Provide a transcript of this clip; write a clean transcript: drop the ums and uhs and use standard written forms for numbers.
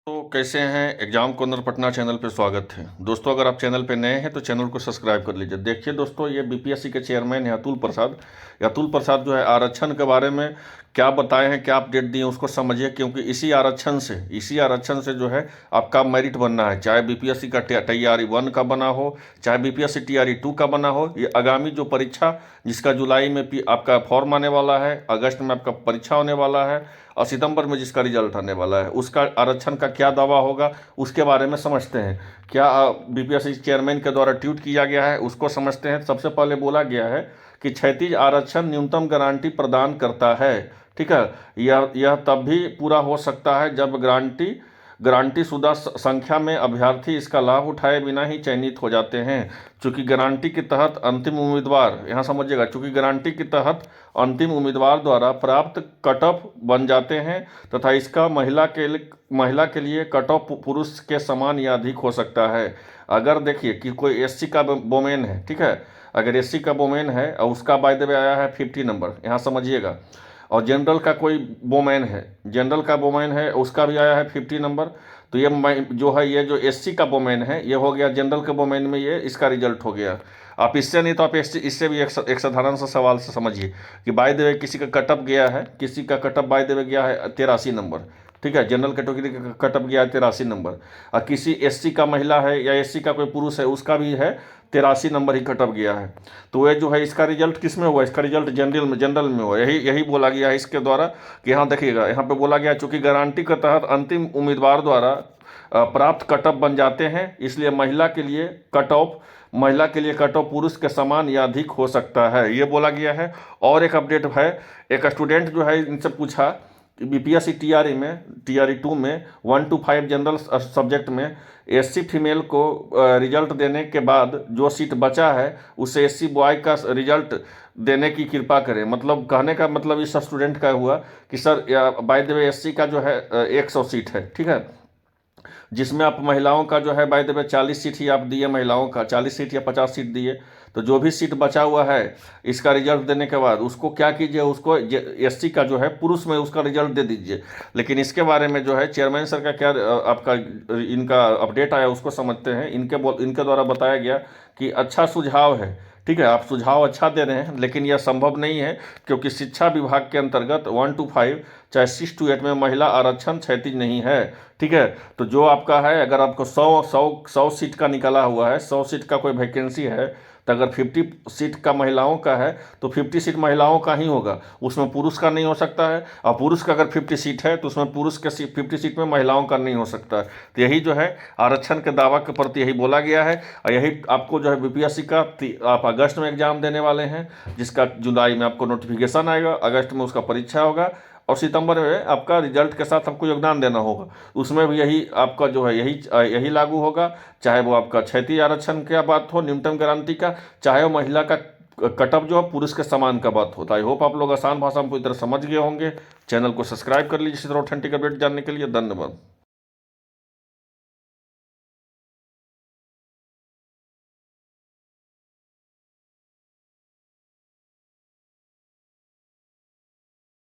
तो कैसे हैं एग्जाम कॉर्नर पटना चैनल पे स्वागत है। दोस्तों, अगर आप चैनल पे नए हैं तो चैनल को सब्सक्राइब कर लीजिए। देखिए दोस्तों, ये बीपीएससी के चेयरमैन हैं अतुल प्रसाद जो है आरक्षण के बारे में क्या बताए हैं, क्या अपडेट दिए उसको समझिए। क्योंकि इसी आरक्षण से जो है आपका मेरिट बनना है, चाहे बीपीएससी का तैयारी 1 का बना हो, चाहे बीपीएससी टीआरई 2 का बना हो। ये आगामी जो परीक्षा जिसका जुलाई में आपका फॉर्म आने वाला है, अगस्त में आपका परीक्षा होने वाला है और सितंबर में जिसका रिजल्ट आने वाला है, उसका आरक्षण का क्या दावा होगा उसके बारे में समझते हैं। क्या बीपीएससी चेयरमैन के द्वारा ट्वीट किया गया है उसको समझते हैं। सबसे पहले बोला गया है कि क्षैतिज आरक्षण न्यूनतम गारंटी प्रदान करता है। ठीक है, यह तब भी पूरा हो सकता है जब गारंटी शुदा संख्या में अभ्यर्थी इसका लाभ उठाए बिना ही चयनित हो जाते हैं। चूंकि गारंटी के तहत अंतिम उम्मीदवार, यहाँ समझिएगा, चूंकि गारंटी के तहत अंतिम उम्मीदवार द्वारा प्राप्त कट ऑफ बन जाते हैं तथा इसका महिला के लिए कट ऑफ पुरुष के समान या अधिक हो सकता है। अगर देखिए कि कोई एससी का वोमेन है, ठीक है, अगर एससी का वोमेन है और उसका बाय द वे आया है 50 नंबर, यहाँ समझिएगा, और जनरल का कोई वोमेन है उसका भी आया है 50 नंबर, तो ये जो है ये जो एससी का वोमेन है ये हो गया जनरल के वोमेन में, ये इसका रिजल्ट हो गया। आप इससे नहीं तो आप इससे भी एक साधारण सा सवाल से समझिए कि बाय द वे किसी का कटअप गया है, किसी का कटअप बाय द वे गया है 83 नंबर, ठीक है, जनरल कैटेगरी का कटअप गया है 83 नंबर, और किसी एससी का महिला है या एससी का कोई पुरुष है उसका भी है 83 नंबर ही कटअप गया है। तो ये जो है इसका रिजल्ट किस में हुआ, इसका रिजल्ट जनरल में हुआ। यही बोला गया है इसके द्वारा कि यहाँ देखिएगा, यहाँ पे बोला गया चूंकि गारंटी के तहत अंतिम उम्मीदवार द्वारा प्राप्त कट ऑफ बन जाते हैं, इसलिए महिला के लिए कट ऑफ पुरुष के समान या अधिक हो सकता है, ये बोला गया है। और एक अपडेट है, एक स्टूडेंट जो है इनसे पूछा कि बीपीएससी टीआरई 2 में 1 to 5 जनरल सब्जेक्ट में एससी फीमेल को रिजल्ट देने के बाद जो सीट बचा है उसे एससी बॉय का रिजल्ट देने की कृपा करें। मतलब कहने का मतलब इस स्टूडेंट का हुआ कि sir by the way SC का जो है 100 सीट है, ठीक है, जिसमें आप महिलाओं का जो है बाय द वे 40 सीट ही आप दिए, महिलाओं का 40 सीट या 50 सीट दिए। तो जो भी सीट बचा हुआ है इसका रिजल्ट देने के बाद उसको क्या कीजिए, उसको एससी का जो है पुरुष में उसका रिजल्ट दे दीजिए। लेकिन इसके बारे में जो है चेयरमैन सर का क्या आपका इनका अपडेट आया उसको समझते हैं। इनके द्वारा बताया गया कि अच्छा सुझाव है, ठीक है, आप सुझाव अच्छा दे रहे हैं, लेकिन यह संभव नहीं है क्योंकि शिक्षा विभाग के अंतर्गत 1 to 5 चाहे 6 to 8 में महिला आरक्षण क्षैतिज नहीं है। ठीक है, तो जो आपका है, अगर आपको 100 सीट का निकला हुआ है, 100 सीट का कोई वैकेंसी है, तो अगर 50 सीट का महिलाओं का है तो 50 सीट महिलाओं का ही होगा, उसमें पुरुष का नहीं हो सकता है। और पुरुष का अगर 50 सीट है तो उसमें पुरुष के 50 सीट में महिलाओं का नहीं हो सकता है। तो यही जो है आरक्षण के दावा के प्रति यही बोला गया है। और यही आपको जो है बीपीएससी का आप अगस्त में एग्जाम देने वाले हैं, जिसका जुलाई में आपको नोटिफिकेशन आएगा, अगस्त में उसका परीक्षा होगा और सितंबर में आपका रिजल्ट के साथ आपको योगदान देना होगा। उसमें भी यही आपका जो है यही लागू होगा, चाहे वो आपका क्षैतिज आरक्षण की बात हो न्यूनतम गारंटी का, चाहे वो महिला का कटअप जो है पुरुष के समान का बात होता है। आई होप आप लोग आसान भाषा में पूरी तरह समझ गए होंगे। चैनल को सब्सक्राइब कर लीजिए इसी तरह ऑथेंटिक अपडेट जानने के लिए। धन्यवाद।